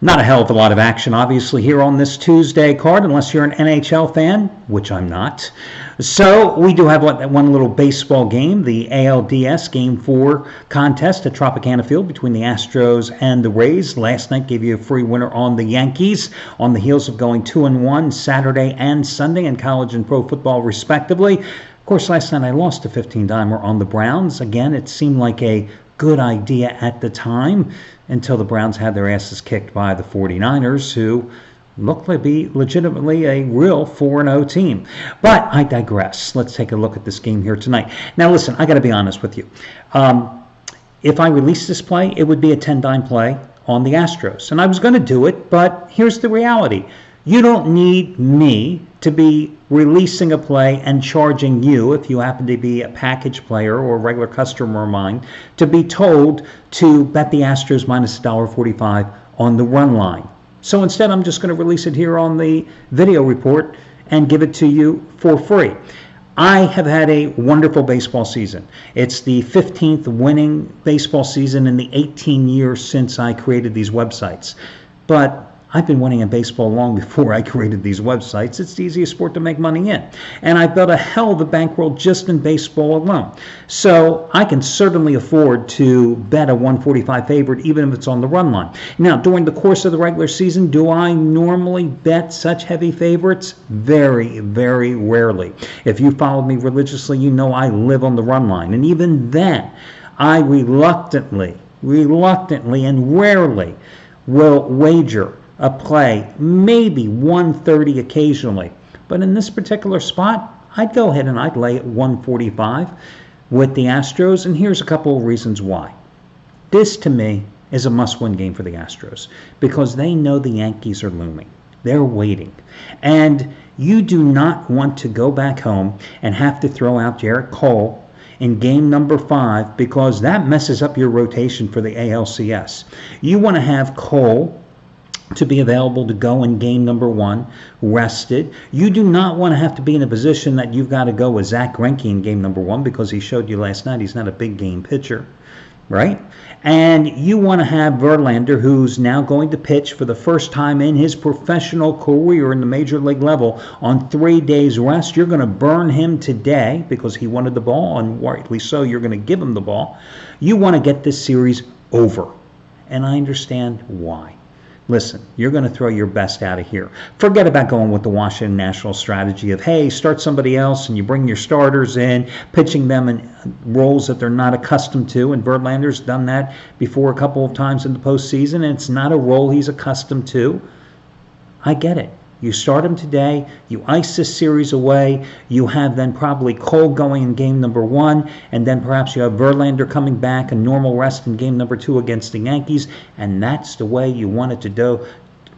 Not a hell of a lot of action, obviously, here on this Tuesday card, unless you're an NHL fan, which I'm not. So we do have one little baseball game, the ALDS Game 4 contest at Tropicana Field between the Astros and the Rays. Last night gave you a free winner on the Yankees, on the heels of going 2-1 Saturday and Sunday in college and pro football, respectively. Of course, last night I lost a 15-dimer on the Browns. Again, it seemed like a good idea at the time until the Browns had their asses kicked by the 49ers, who looked to be legitimately a real 4-0 team. But I digress. Let's take a look at this game here tonight. Now, listen, I got to be honest with you. If I release this play, it would be a 10-dime play on the Astros. And I was going to do it, but here's the reality. You don't need me to be releasing a play and charging you, if you happen to be a package player or a regular customer of mine, to be told to bet the Astros minus $1.45 on the run line. So instead, I'm just going to release it here on the video report and give it to you for free. I have had a wonderful baseball season. It's the 15th winning baseball season in the 18 years since I created these websites. But I've been winning in baseball long before I created these websites. It's the easiest sport to make money in. And I built a hell of a bankroll just in baseball alone. So I can certainly afford to bet a 145 favorite even if it's on the run line. Now, during the course of the regular season, do I normally bet such heavy favorites? Very, very rarely. If you follow me religiously, you know I live on the run line. And even then, I reluctantly and rarely will wager a play, maybe 130 occasionally. But in this particular spot, I'd go ahead and I'd lay at 145 with the Astros, and here's a couple of reasons why. This, to me, is a must-win game for the Astros because they know the Yankees are looming. They're waiting. And you do not want to go back home and have to throw out Jarrett Cole in game number 5 because that messes up your rotation for the ALCS. You want to have Cole to be available to go in game number 1, rested. You do not want to have to be in a position that you've got to go with Zach Greinke in game number 1 because he showed you last night he's not a big game pitcher, right? And you want to have Verlander, who's now going to pitch for the first time in his professional career in the major league level on 3 days rest. You're going to burn him today because he wanted the ball, and rightly so, you're going to give him the ball. You want to get this series over, and I understand why. Listen, you're going to throw your best out of here. Forget about going with the Washington Nationals strategy of, hey, start somebody else and you bring your starters in, pitching them in roles that they're not accustomed to. And Verlander's done that before a couple of times in the postseason, and it's not a role he's accustomed to. I get it. You start him today, you ice this series away, you have then probably Cole going in game number 1, and then perhaps you have Verlander coming back, a normal rest in game number 2 against the Yankees, and that's the way you want it to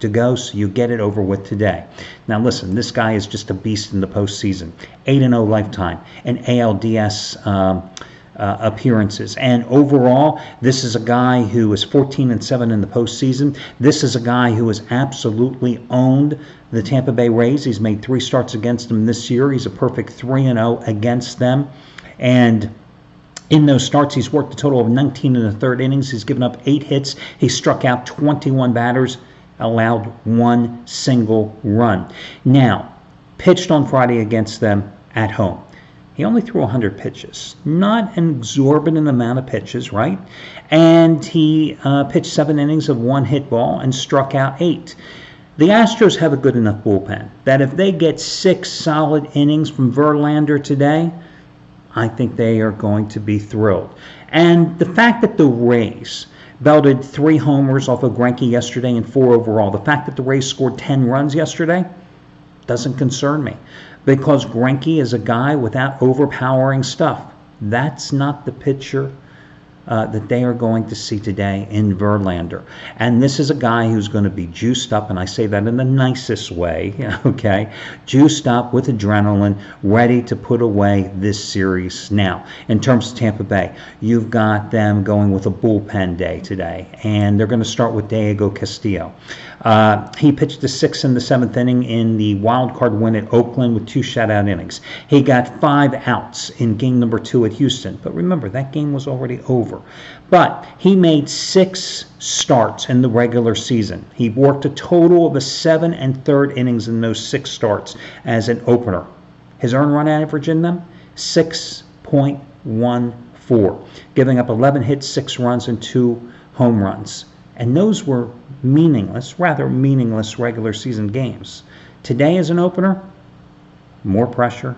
go, so you get it over with today. Now listen, this guy is just a beast in the postseason. 8-0 lifetime, and ALDS appearances. And overall, this is a guy who is 14-7 in the postseason. This is a guy who has absolutely owned the Tampa Bay Rays. He's made 3 starts against them this year. He's a perfect 3-0 against them. And in those starts, he's worked a total of 19 in the third innings. He's given up 8 hits. He struck out 21 batters, allowed 1 single run. Now, pitched on Friday against them at home. He only threw 100 pitches, not an exorbitant amount of pitches, right? And he pitched 7 innings of 1 hit ball and struck out 8. The Astros have a good enough bullpen that if they get 6 solid innings from Verlander today, I think they are going to be thrilled. And the fact that the Rays belted 3 homers off of Greinke yesterday and 4 overall, the fact that the Rays scored 10 runs yesterday doesn't concern me. Because Greinke is a guy without overpowering stuff. That's not the pitcher that they are going to see today in Verlander. And this is a guy who's going to be juiced up, and I say that in the nicest way, okay? Juiced up with adrenaline, ready to put away this series. Now, in terms of Tampa Bay, you've got them going with a bullpen day today, and they're going to start with Diego Castillo. He pitched the 6th and the 7th inning in the wild card win at Oakland with 2 shutout innings. He got 5 outs in game number 2 at Houston. But remember, that game was already over. over. But he made 6 starts in the regular season. He worked a total of 7 1/3 innings in those 6 starts as an opener. His earned run average in them, 6.14, giving up 11 hits, 6 runs, and 2 home runs. And those were rather meaningless regular season games. Today as an opener, more pressure.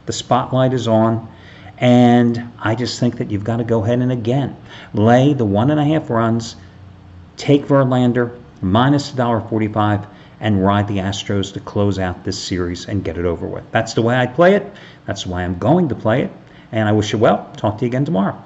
The spotlight is on. And I just think that you've got to go ahead and again lay the 1.5 runs, take Verlander minus $1.45, and ride the Astros to close out this series and get it over with. That's the way I play it. That's the way I'm going to play it. And I wish you well. Talk to you again tomorrow.